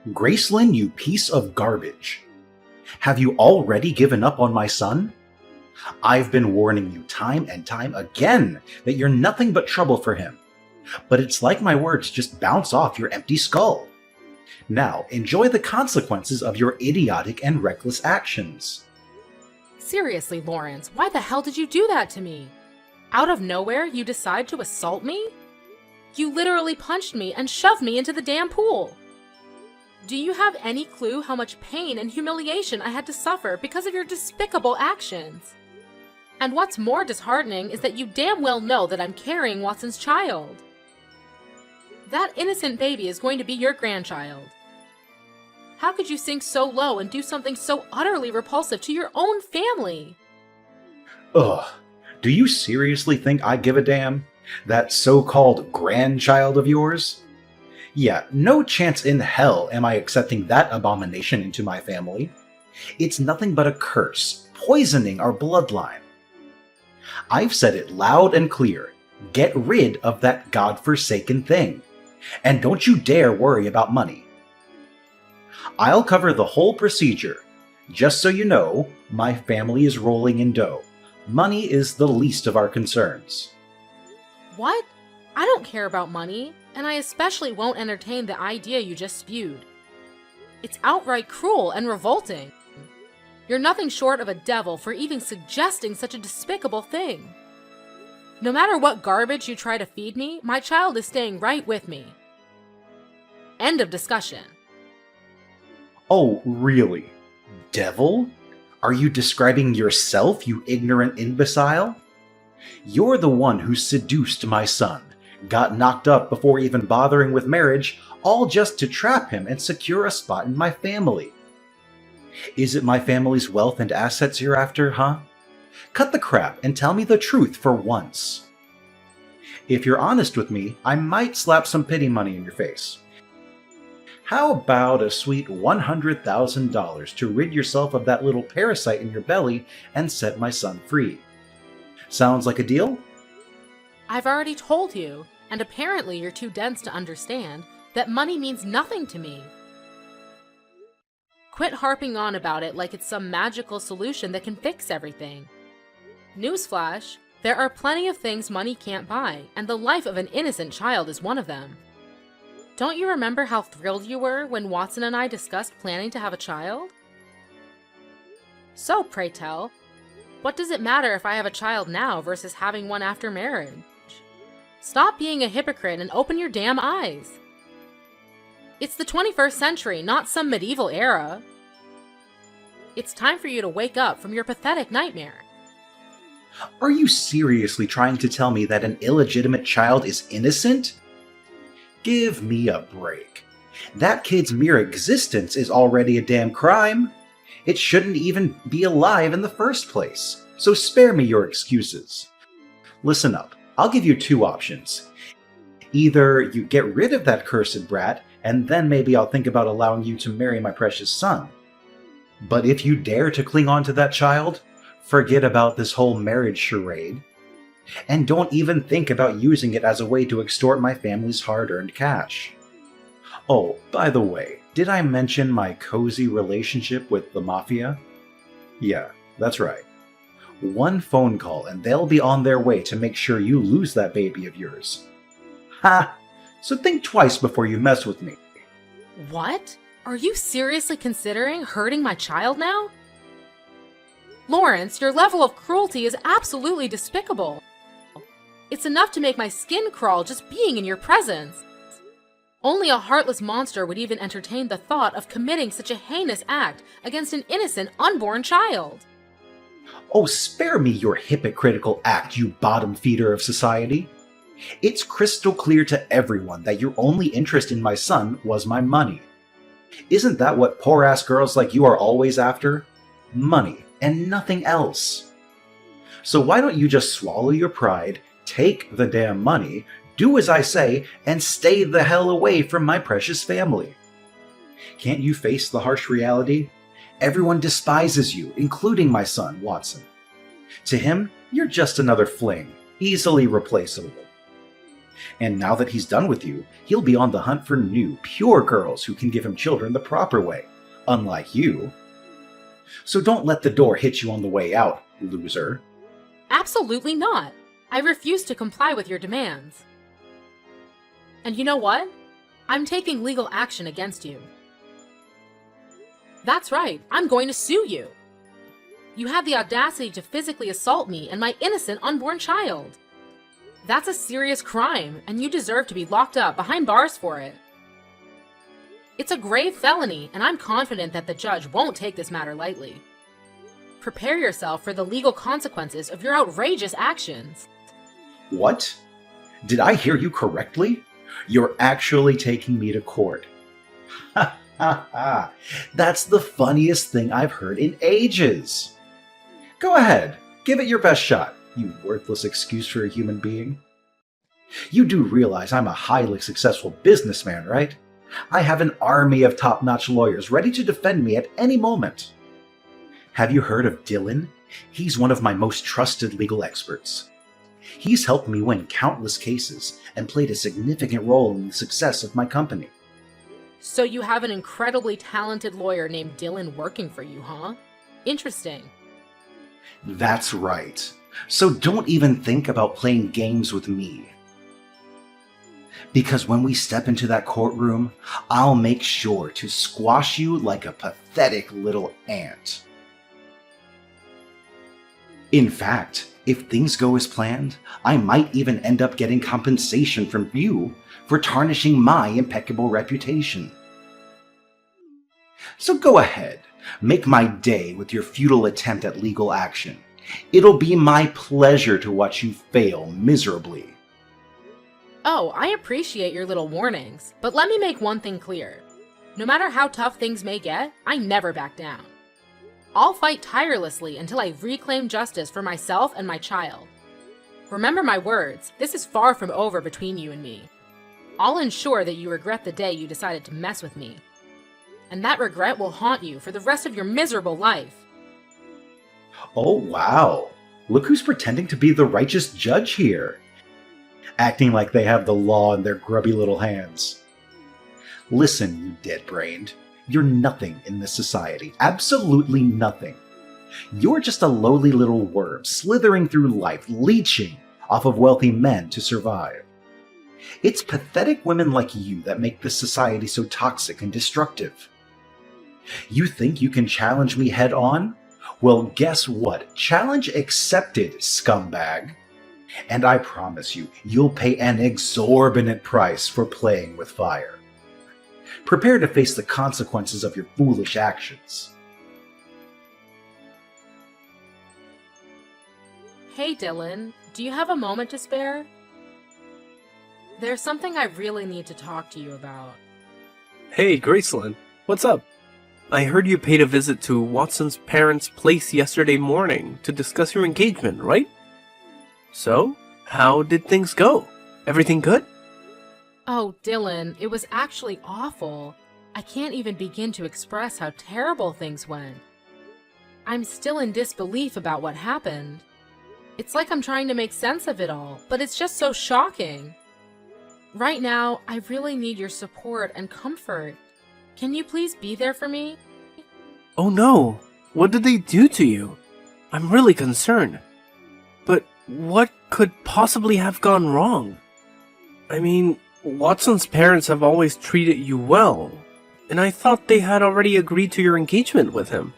Gracelyn, you piece of garbage. Have you already given up on my son? I've been warning you time and time again that you're nothing but trouble for him. But it's like my words just bounce off your empty skull. Now, enjoy the consequences of your idiotic and reckless actions. Seriously, Lawrence, why the hell did you do that to me? Out of nowhere, you decide to assault me? You literally punched me and shoved me into the damn pool. Do you have any clue how much pain and humiliation I had to suffer because of your despicable actions? And what's more disheartening is that you damn well know that I'm carrying Watson's child. That innocent baby is going to be your grandchild. How could you sink so low and do something so utterly repulsive to your own family? Ugh, do you seriously think I give a damn? That so-called grandchild of yours? Yeah, no chance in hell am I accepting that abomination into my family. It's nothing but a curse, poisoning our bloodline. I've said it loud and clear. Get rid of that godforsaken thing. And don't you dare worry about money. I'll cover the whole procedure. Just so you know, my family is rolling in dough. Money is the least of our concerns. What? I don't care about money, and I especially won't entertain the idea you just spewed. It's outright cruel and revolting. You're nothing short of a devil for even suggesting such a despicable thing. No matter what garbage you try to feed me, my child is staying right with me. End of discussion. Oh, really? Devil? Are you describing yourself, you ignorant imbecile? You're the one who seduced my son, got knocked up before even bothering with marriage, all just to trap him and secure a spot in my family. Is it my family's wealth and assets you're after, huh? Cut the crap and tell me the truth for once. If you're honest with me, I might slap some pity money in your face. How about a sweet $100,000 to rid yourself of that little parasite in your belly and set my son free? Sounds like a deal? I've already told you, and apparently you're too dense to understand, that money means nothing to me. Quit harping on about it like it's some magical solution that can fix everything. Newsflash, there are plenty of things money can't buy, and the life of an innocent child is one of them. Don't you remember how thrilled you were when Watson and I discussed planning to have a child? So, pray tell, what does it matter if I have a child now versus having one after marriage? Stop being a hypocrite and open your damn eyes. It's the 21st century, not some medieval era. It's time for you to wake up from your pathetic nightmare. Are you seriously trying to tell me that an illegitimate child is innocent? Give me a break. That kid's mere existence is already a damn crime. It shouldn't even be alive in the first place, so spare me your excuses. Listen up, I'll give you two options. Either you get rid of that cursed brat, and then maybe I'll think about allowing you to marry my precious son. But if you dare to cling on to that child, forget about this whole marriage charade. And don't even think about using it as a way to extort my family's hard-earned cash. Oh, by the way, did I mention my cozy relationship with the mafia? Yeah, that's right. One phone call and they'll be on their way to make sure you lose that baby of yours. Ha! So think twice before you mess with me. What? Are you seriously considering hurting my child now? Lawrence, your level of cruelty is absolutely despicable. It's enough to make my skin crawl just being in your presence. Only a heartless monster would even entertain the thought of committing such a heinous act against an innocent, unborn child. Oh, spare me your hypocritical act, you bottom feeder of society. It's crystal clear to everyone that your only interest in my son was my money. Isn't that what poor-ass girls like you are always after? Money, and nothing else. So why don't you just swallow your pride, take the damn money, do as I say, and stay the hell away from my precious family? Can't you face the harsh reality? Everyone despises you, including my son, Watson. To him, you're just another fling, easily replaceable. And now that he's done with you, he'll be on the hunt for new, pure girls who can give him children the proper way, unlike you. So don't let the door hit you on the way out, loser. Absolutely not. I refuse to comply with your demands. And you know what? I'm taking legal action against you. That's right, I'm going to sue you. You had the audacity to physically assault me and my innocent unborn child. That's a serious crime, and you deserve to be locked up behind bars for it. It's a grave felony, and I'm confident that the judge won't take this matter lightly. Prepare yourself for the legal consequences of your outrageous actions. What? Did I hear you correctly? You're actually taking me to court. Ha ha ha! That's the funniest thing I've heard in ages! Go ahead, give it your best shot, you worthless excuse for a human being. You do realize I'm a highly successful businessman, right? I have an army of top-notch lawyers ready to defend me at any moment. Have you heard of Dylan? He's one of my most trusted legal experts. He's helped me win countless cases and played a significant role in the success of my company. So you have an incredibly talented lawyer named Dylan working for you, huh? Interesting. That's right. So don't even think about playing games with me. Because when we step into that courtroom, I'll make sure to squash you like a pathetic little ant. In fact, if things go as planned, I might even end up getting compensation from you for tarnishing my impeccable reputation. So go ahead, make my day with your futile attempt at legal action. It'll be my pleasure to watch you fail miserably. Oh, I appreciate your little warnings, but let me make one thing clear. No matter how tough things may get, I never back down. I'll fight tirelessly until I reclaim justice for myself and my child. Remember my words, this is far from over between you and me. I'll ensure that you regret the day you decided to mess with me. And that regret will haunt you for the rest of your miserable life. Oh wow, look who's pretending to be the righteous judge here. Acting like they have the law in their grubby little hands. Listen, you dead-brained. You're nothing in this society. Absolutely nothing. You're just a lowly little worm slithering through life, leeching off of wealthy men to survive. It's pathetic women like you that make this society so toxic and destructive. You think you can challenge me head on? Well, guess what? Challenge accepted, scumbag. And I promise you, you'll pay an exorbitant price for playing with fire. Prepare to face the consequences of your foolish actions. Hey Dylan, do you have a moment to spare? There's something I really need to talk to you about. Hey, Gracelyn, what's up? I heard you paid a visit to Watson's parents' place yesterday morning to discuss your engagement, right? So, how did things go? Everything good? Oh, Dylan, it was actually awful. I can't even begin to express how terrible things went. I'm still in disbelief about what happened. It's like I'm trying to make sense of it all, but it's just so shocking. Right now, I really need your support and comfort. Can you please be there for me? Oh no! What did they do to you? I'm really concerned. But what could possibly have gone wrong? I mean, Watson's parents have always treated you well, and I thought they had already agreed to your engagement with him.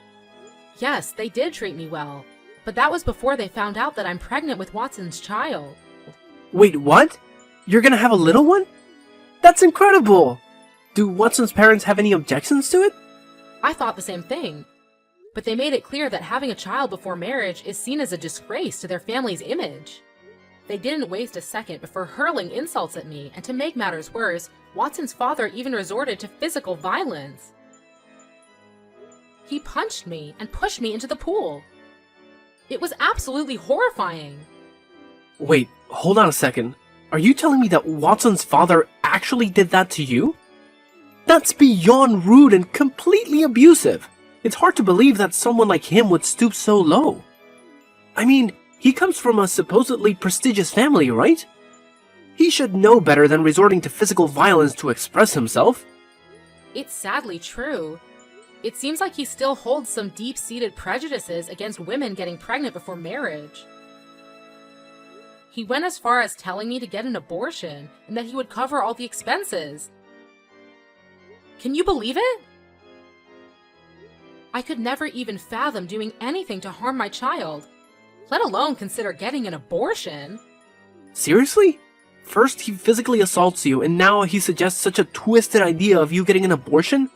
Yes, they did treat me well, but that was before they found out that I'm pregnant with Watson's child. Wait, what? You're gonna have a little one? That's incredible! Do Watson's parents have any objections to it? I thought the same thing. But they made it clear that having a child before marriage is seen as a disgrace to their family's image. They didn't waste a second before hurling insults at me, and to make matters worse, Watson's father even resorted to physical violence. He punched me and pushed me into the pool. It was absolutely horrifying. Wait, hold on a second. Are you telling me that Watson's father actually did that to you? That's beyond rude and completely abusive. It's hard to believe that someone like him would stoop so low. I mean, he comes from a supposedly prestigious family, right? He should know better than resorting to physical violence to express himself. It's sadly true. It seems like he still holds some deep-seated prejudices against women getting pregnant before marriage. He went as far as telling me to get an abortion and that he would cover all the expenses. Can you believe it? I could never even fathom doing anything to harm my child, let alone consider getting an abortion. Seriously? First he physically assaults you, and now he suggests such a twisted idea of you getting an abortion?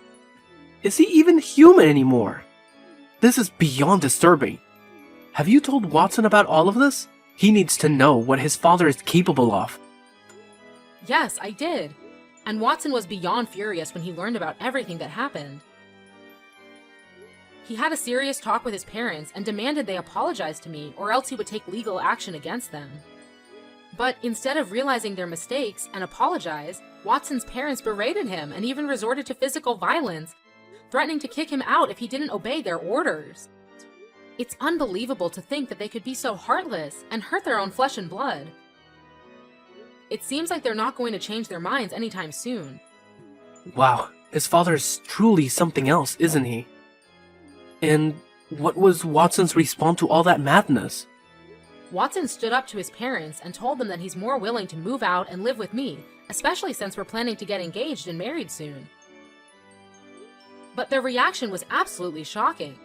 Is he even human anymore? This is beyond disturbing. Have you told Watson about all of this? He needs to know what his father is capable of. Yes, I did. And Watson was beyond furious when he learned about everything that happened. He had a serious talk with his parents and demanded they apologize to me, or else he would take legal action against them. But instead of realizing their mistakes and apologize, Watson's parents berated him and even resorted to physical violence, threatening to kick him out if he didn't obey their orders. It's unbelievable to think that they could be so heartless and hurt their own flesh and blood. It seems like they're not going to change their minds anytime soon. Wow, his father's truly something else, isn't he? And what was Watson's response to all that madness? Watson stood up to his parents and told them that he's more willing to move out and live with me, especially since we're planning to get engaged and married soon. But their reaction was absolutely shocking.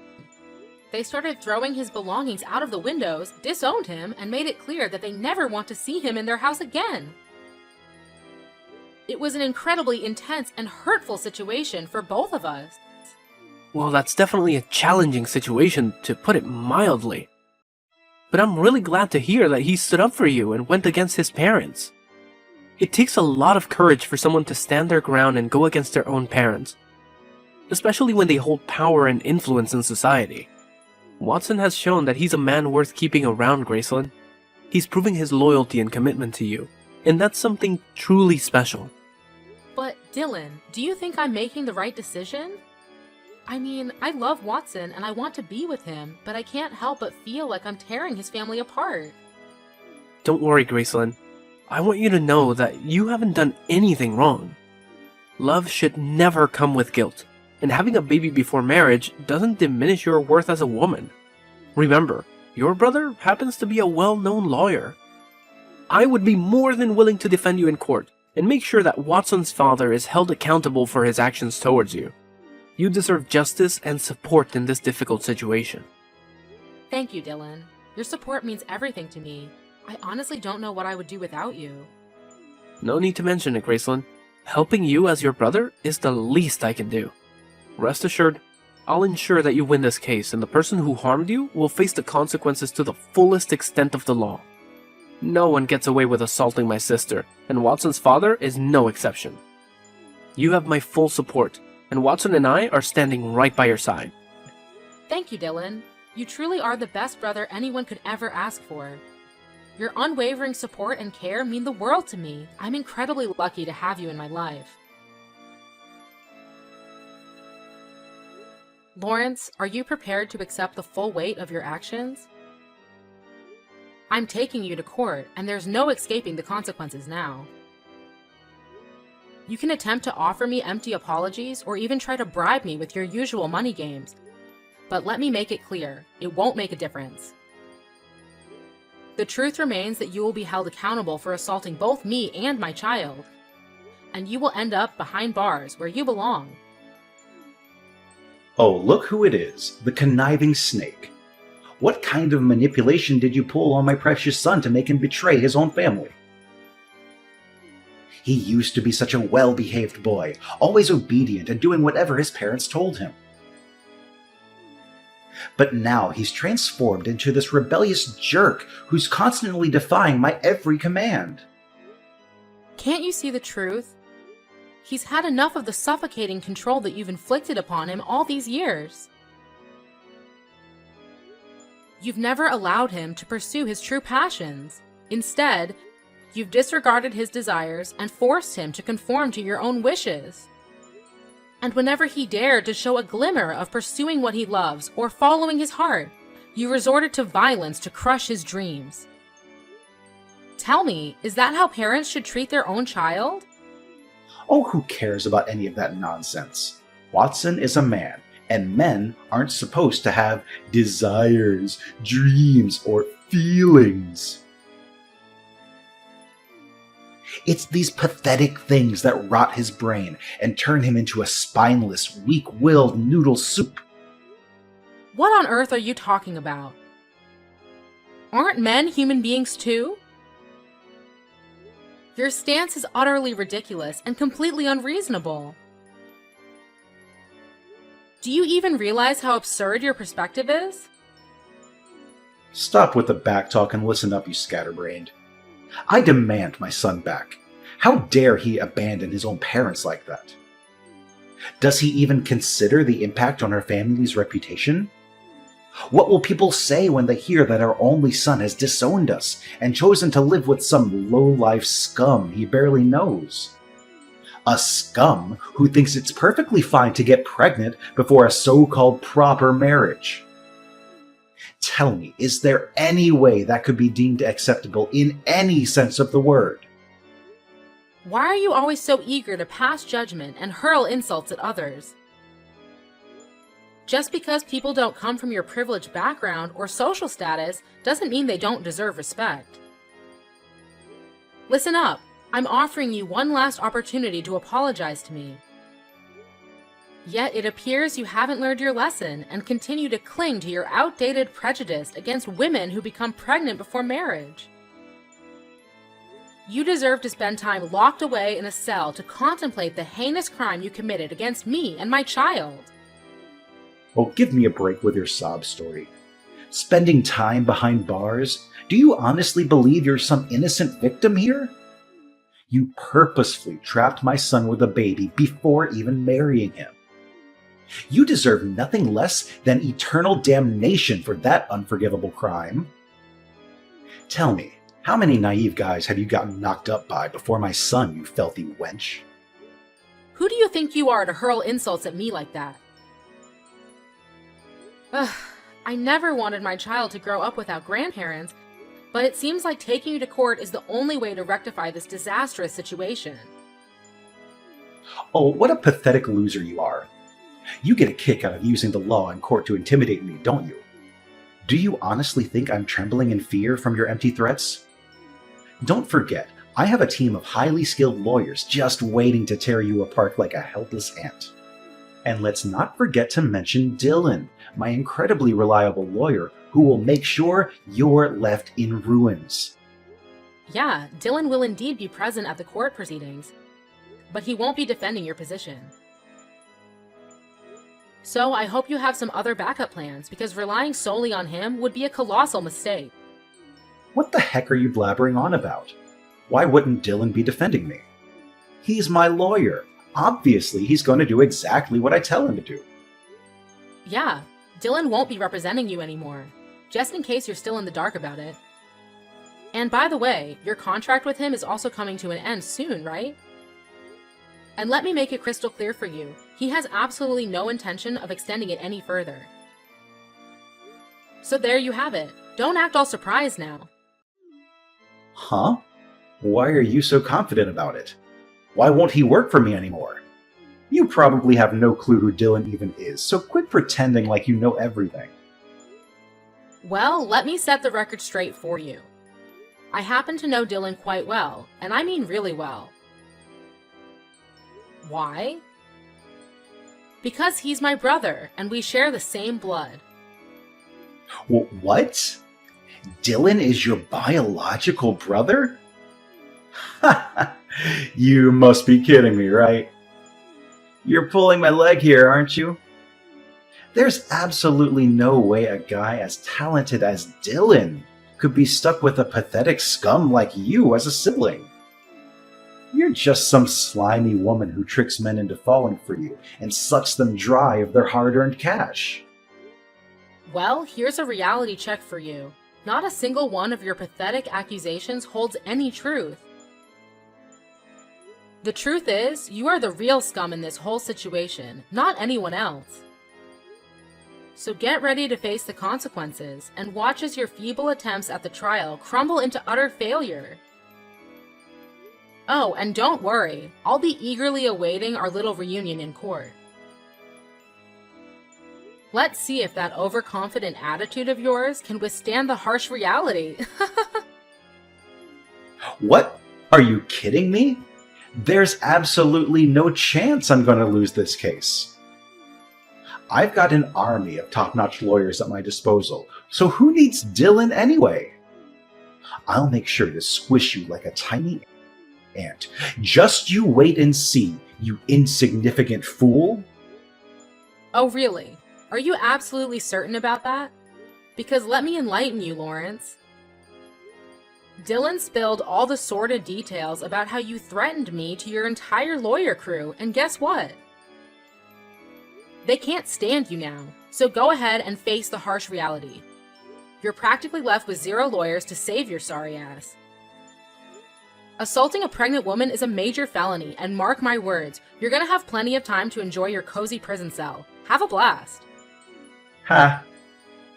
They started throwing his belongings out of the windows, disowned him, and made it clear that they never want to see him in their house again. It was an incredibly intense and hurtful situation for both of us. Well, that's definitely a challenging situation, to put it mildly. But I'm really glad to hear that he stood up for you and went against his parents. It takes a lot of courage for someone to stand their ground and go against their own parents, especially when they hold power and influence in society. Watson has shown that he's a man worth keeping around, Gracelyn. He's proving his loyalty and commitment to you, and that's something truly special. But Dylan, do you think I'm making the right decision? I mean, I love Watson and I want to be with him, but I can't help but feel like I'm tearing his family apart. Don't worry, Gracelyn. I want you to know that you haven't done anything wrong. Love should never come with guilt, and having a baby before marriage doesn't diminish your worth as a woman. Remember, your brother happens to be a well-known lawyer. I would be more than willing to defend you in court and make sure that Watson's father is held accountable for his actions towards you. You deserve justice and support in this difficult situation. Thank you, Dylan. Your support means everything to me. I honestly don't know what I would do without you. No need to mention it, Gracelyn. Helping you as your brother is the least I can do. Rest assured, I'll ensure that you win this case, and the person who harmed you will face the consequences to the fullest extent of the law. No one gets away with assaulting my sister, and Watson's father is no exception. You have my full support, and Watson and I are standing right by your side. Thank you, Dylan. You truly are the best brother anyone could ever ask for. Your unwavering support and care mean the world to me. I'm incredibly lucky to have you in my life. Lawrence, are you prepared to accept the full weight of your actions? I'm taking you to court, and there's no escaping the consequences now. You can attempt to offer me empty apologies or even try to bribe me with your usual money games. But let me make it clear, it won't make a difference. The truth remains that you will be held accountable for assaulting both me and my child. And you will end up behind bars where you belong. Oh, look who it is, the conniving snake. What kind of manipulation did you pull on my precious son to make him betray his own family? He used to be such a well-behaved boy, always obedient and doing whatever his parents told him. But now he's transformed into this rebellious jerk who's constantly defying my every command. Can't you see the truth? He's had enough of the suffocating control that you've inflicted upon him all these years. You've never allowed him to pursue his true passions. Instead, you've disregarded his desires and forced him to conform to your own wishes. And whenever he dared to show a glimmer of pursuing what he loves or following his heart, you resorted to violence to crush his dreams. Tell me, is that how parents should treat their own child? Oh, who cares about any of that nonsense? Watson is a man, and men aren't supposed to have desires, dreams, or feelings. It's these pathetic things that rot his brain and turn him into a spineless, weak-willed noodle soup. What on earth are you talking about? Aren't men human beings too? Your stance is utterly ridiculous and completely unreasonable. Do you even realize how absurd your perspective is? Stop with the backtalk and listen up, you scatterbrained. I demand my son back. How dare he abandon his own parents like that? Does he even consider the impact on our family's reputation? What will people say when they hear that our only son has disowned us and chosen to live with some low-life scum he barely knows? A scum who thinks it's perfectly fine to get pregnant before a so-called proper marriage. Tell me, is there any way that could be deemed acceptable in any sense of the word? Why are you always so eager to pass judgment and hurl insults at others? Just because people don't come from your privileged background or social status doesn't mean they don't deserve respect. Listen up. I'm offering you one last opportunity to apologize to me. Yet it appears you haven't learned your lesson and continue to cling to your outdated prejudice against women who become pregnant before marriage. You deserve to spend time locked away in a cell to contemplate the heinous crime you committed against me and my child. Oh, give me a break with your sob story. Spending time behind bars? Do you honestly believe you're some innocent victim here? You purposefully trapped my son with a baby before even marrying him. You deserve nothing less than eternal damnation for that unforgivable crime. Tell me, how many naive guys have you gotten knocked up by before my son, you filthy wench? Who do you think you are to hurl insults at me like that? Ugh, I never wanted my child to grow up without grandparents, but it seems like taking you to court is the only way to rectify this disastrous situation. Oh, what a pathetic loser you are. You get a kick out of using the law in court to intimidate me, don't you? Do you honestly think I'm trembling in fear from your empty threats? Don't forget, I have a team of highly skilled lawyers just waiting to tear you apart like a helpless ant. And let's not forget to mention Dylan, my incredibly reliable lawyer who will make sure you're left in ruins. Yeah, Dylan will indeed be present at the court proceedings, but he won't be defending your position. So I hope you have some other backup plans, because relying solely on him would be a colossal mistake. What the heck are you blabbering on about? Why wouldn't Dylan be defending me? He's my lawyer. Obviously, he's going to do exactly what I tell him to do. Yeah, Dylan won't be representing you anymore, just in case you're still in the dark about it. And by the way, your contract with him is also coming to an end soon, right? And let me make it crystal clear for you, he has absolutely no intention of extending it any further. So there you have it. Don't act all surprised now. Huh? Why are you so confident about it? Why won't he work for me anymore? You probably have no clue who Dylan even is, so quit pretending like you know everything. Well, let me set the record straight for you. I happen to know Dylan quite well, and I mean really well. Why? Because he's my brother, and we share the same blood. What? Dylan is your biological brother? You must be kidding me, right? You're pulling my leg here, aren't you? There's absolutely no way a guy as talented as Dylan could be stuck with a pathetic scum like you as a sibling. You're just some slimy woman who tricks men into falling for you and sucks them dry of their hard-earned cash. Well, here's a reality check for you. Not a single one of your pathetic accusations holds any truth. The truth is, you are the real scum in this whole situation, not anyone else. So get ready to face the consequences, and watch as your feeble attempts at the trial crumble into utter failure. Oh, and don't worry, I'll be eagerly awaiting our little reunion in court. Let's see if that overconfident attitude of yours can withstand the harsh reality. What? Are you kidding me? There's absolutely no chance I'm going to lose this case. I've got an army of top-notch lawyers at my disposal, so who needs Dylan anyway? I'll make sure to squish you like a tiny ant. Just you wait and see, you insignificant fool. Oh, really? Are you absolutely certain about that? Because let me enlighten you, Lawrence. Dylan spilled all the sordid details about how you threatened me to your entire lawyer crew, and guess what? They can't stand you now, so go ahead and face the harsh reality. You're practically left with 0 lawyers to save your sorry ass. Assaulting a pregnant woman is a major felony, and mark my words, you're gonna have plenty of time to enjoy your cozy prison cell. Have a blast. Ha!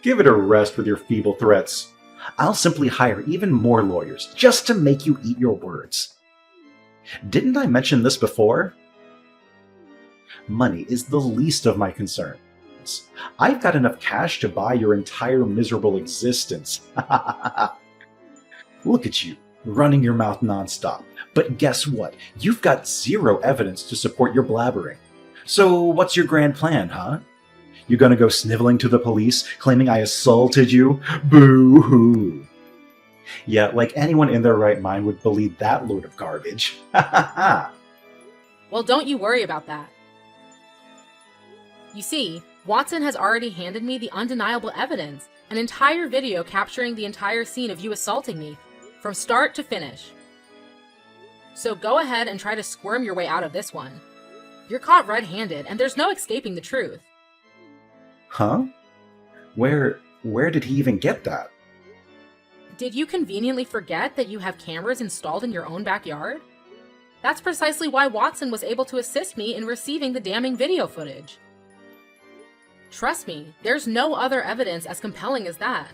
Give it a rest with your feeble threats. I'll simply hire even more lawyers just to make you eat your words. Didn't I mention this before? Money is the least of my concerns. I've got enough cash to buy your entire miserable existence. Look at you, running your mouth nonstop. But guess what? You've got 0 evidence to support your blabbering. So what's your grand plan, huh? You gonna go sniveling to the police, claiming I assaulted you? Boo-hoo! Yeah, like anyone in their right mind would believe that load of garbage. Ha ha ha! Well, don't you worry about that. You see, Watson has already handed me the undeniable evidence, an entire video capturing the entire scene of you assaulting me, from start to finish. So go ahead and try to squirm your way out of this one. You're caught red-handed, and there's no escaping the truth. Huh? Where did he even get that? Did you conveniently forget that you have cameras installed in your own backyard? That's precisely why Watson was able to assist me in receiving the damning video footage. Trust me, there's no other evidence as compelling as that.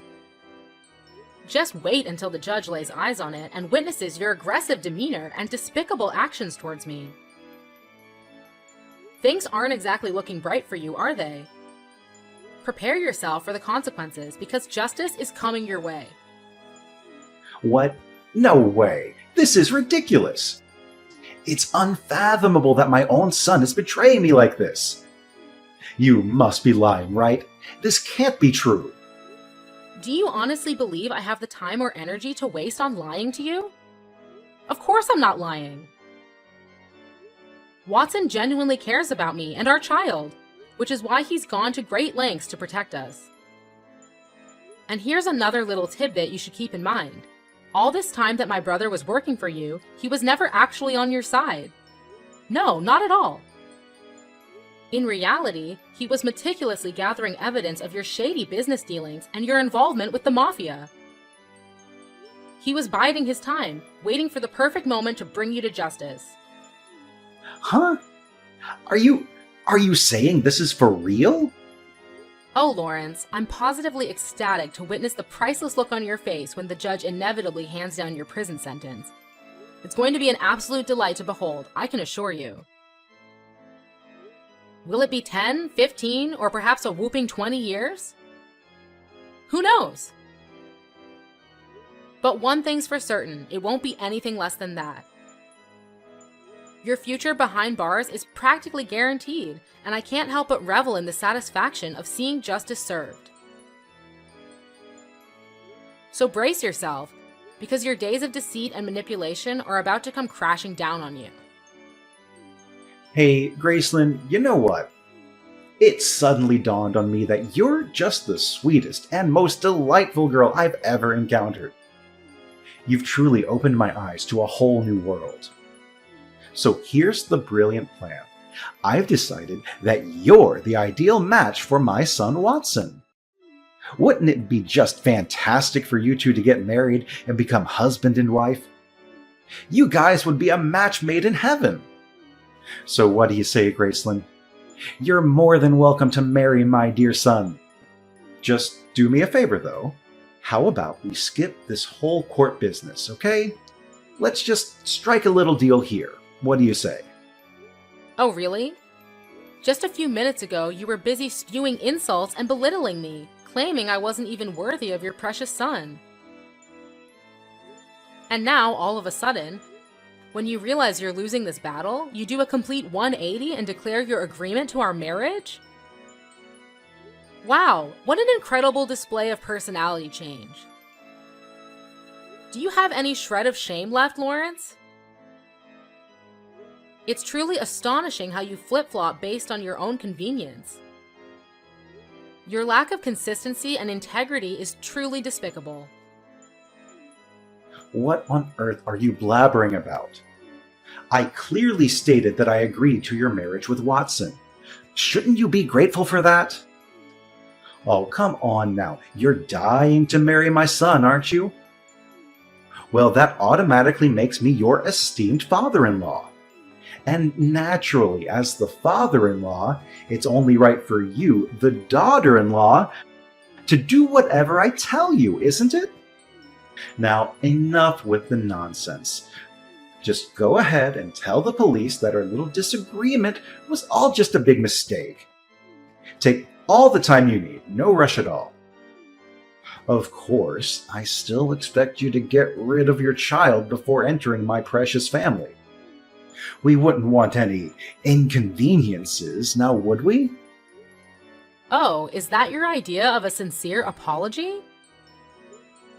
Just wait until the judge lays eyes on it and witnesses your aggressive demeanor and despicable actions towards me. Things aren't exactly looking bright for you, are they? Prepare yourself for the consequences, because justice is coming your way. What? No way! This is ridiculous! It's unfathomable that my own son is betraying me like this! You must be lying, right? This can't be true! Do you honestly believe I have the time or energy to waste on lying to you? Of course I'm not lying! Watson genuinely cares about me and our child, which is why he's gone to great lengths to protect us. And here's another little tidbit you should keep in mind. All this time that my brother was working for you, he was never actually on your side. No, not at all. In reality, he was meticulously gathering evidence of your shady business dealings and your involvement with the mafia. He was biding his time, waiting for the perfect moment to bring you to justice. Huh? Are you saying this is for real? Oh, Lawrence, I'm positively ecstatic to witness the priceless look on your face when the judge inevitably hands down your prison sentence. It's going to be an absolute delight to behold, I can assure you. Will it be 10, 15, or perhaps a whooping 20 years? Who knows? But one thing's for certain, it won't be anything less than that. Your future behind bars is practically guaranteed, and I can't help but revel in the satisfaction of seeing justice served. So brace yourself, because your days of deceit and manipulation are about to come crashing down on you. Hey, Gracelyn, you know what? It suddenly dawned on me that you're just the sweetest and most delightful girl I've ever encountered. You've truly opened my eyes to a whole new world. So here's the brilliant plan. I've decided that you're the ideal match for my son Watson. Wouldn't it be just fantastic for you two to get married and become husband and wife? You guys would be a match made in heaven. So what do you say, Gracelyn? You're more than welcome to marry my dear son. Just do me a favor, though. How about we skip this whole court business, okay? Let's just strike a little deal here. What do you say? Oh, really? Just a few minutes ago, you were busy spewing insults and belittling me, claiming I wasn't even worthy of your precious son. And now, all of a sudden, when you realize you're losing this battle, you do a complete 180 and declare your agreement to our marriage? Wow, what an incredible display of personality change. Do you have any shred of shame left, Lawrence? It's truly astonishing how you flip-flop based on your own convenience. Your lack of consistency and integrity is truly despicable. What on earth are you blabbering about? I clearly stated that I agreed to your marriage with Watson. Shouldn't you be grateful for that? Oh, come on now. You're dying to marry my son, aren't you? Well, that automatically makes me your esteemed father-in-law. And naturally, as the father-in-law, it's only right for you, the daughter-in-law, to do whatever I tell you, isn't it? Now, enough with the nonsense. Just go ahead and tell the police that our little disagreement was all just a big mistake. Take all the time you need, no rush at all. Of course, I still expect you to get rid of your child before entering my precious family. We wouldn't want any inconveniences, now would we? Oh, is that your idea of a sincere apology?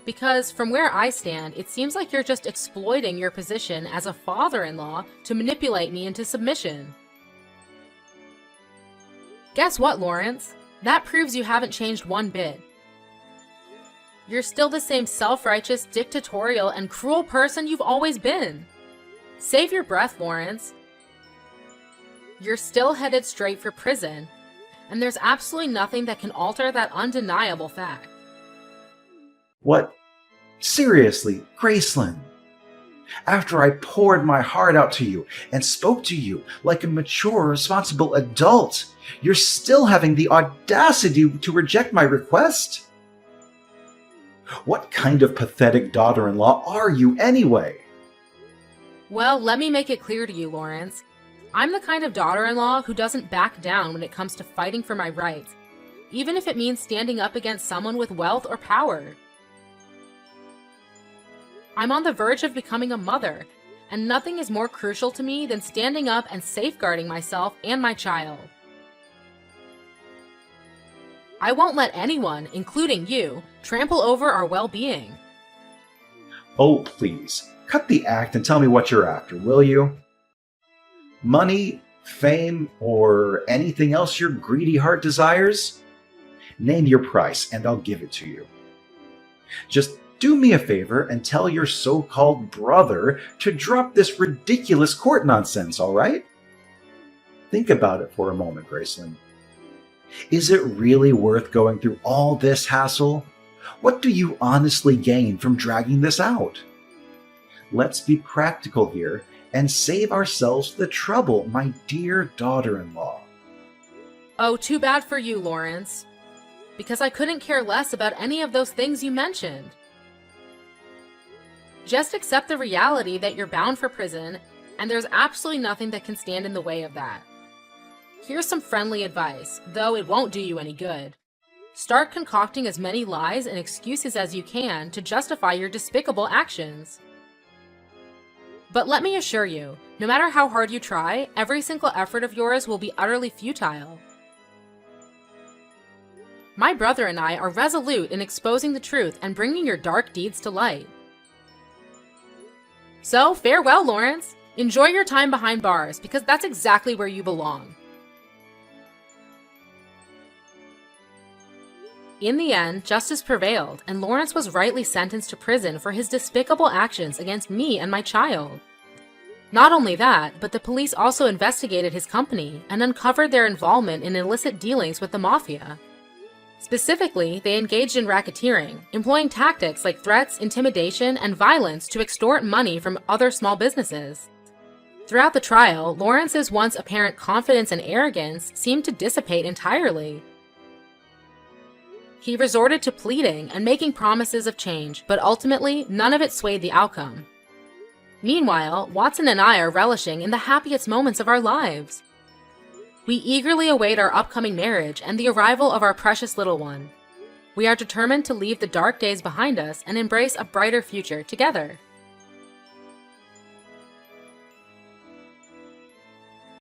Because from where I stand, it seems like you're just exploiting your position as a father-in-law to manipulate me into submission. Guess what, Lawrence? That proves you haven't changed one bit. You're still the same self-righteous, dictatorial, and cruel person you've always been. Save your breath, Lawrence. You're still headed straight for prison, and there's absolutely nothing that can alter that undeniable fact. What? Seriously, Graceland? After I poured my heart out to you and spoke to you like a mature, responsible adult, you're still having the audacity to reject my request? What kind of pathetic daughter-in-law are you anyway? Well, let me make it clear to you, Lawrence. I'm the kind of daughter-in-law who doesn't back down when it comes to fighting for my rights, even if it means standing up against someone with wealth or power. I'm on the verge of becoming a mother, and nothing is more crucial to me than standing up and safeguarding myself and my child. I won't let anyone, including you, trample over our well-being. Oh, please, cut the act and tell me what you're after, will you? Money, fame, or anything else your greedy heart desires? Name your price and I'll give it to you. Just do me a favor and tell your so-called brother to drop this ridiculous court nonsense, all right? Think about it for a moment, Graceland. Is it really worth going through all this hassle? What do you honestly gain from dragging this out? Let's be practical here and save ourselves the trouble, my dear daughter-in-law. Oh, too bad for you, Lawrence. Because I couldn't care less about any of those things you mentioned. Just accept the reality that you're bound for prison, and there's absolutely nothing that can stand in the way of that. Here's some friendly advice, though it won't do you any good. Start concocting as many lies and excuses as you can to justify your despicable actions. But let me assure you, no matter how hard you try, every single effort of yours will be utterly futile. My brother and I are resolute in exposing the truth and bringing your dark deeds to light. So, farewell, Lawrence. Enjoy your time behind bars, because that's exactly where you belong. In the end, justice prevailed, and Lawrence was rightly sentenced to prison for his despicable actions against me and my child. Not only that, but the police also investigated his company and uncovered their involvement in illicit dealings with the mafia. Specifically, they engaged in racketeering, employing tactics like threats, intimidation, and violence to extort money from other small businesses. Throughout the trial, Lawrence's once apparent confidence and arrogance seemed to dissipate entirely. He resorted to pleading and making promises of change, but ultimately, none of it swayed the outcome. Meanwhile, Watson and I are relishing in the happiest moments of our lives. We eagerly await our upcoming marriage and the arrival of our precious little one. We are determined to leave the dark days behind us and embrace a brighter future together.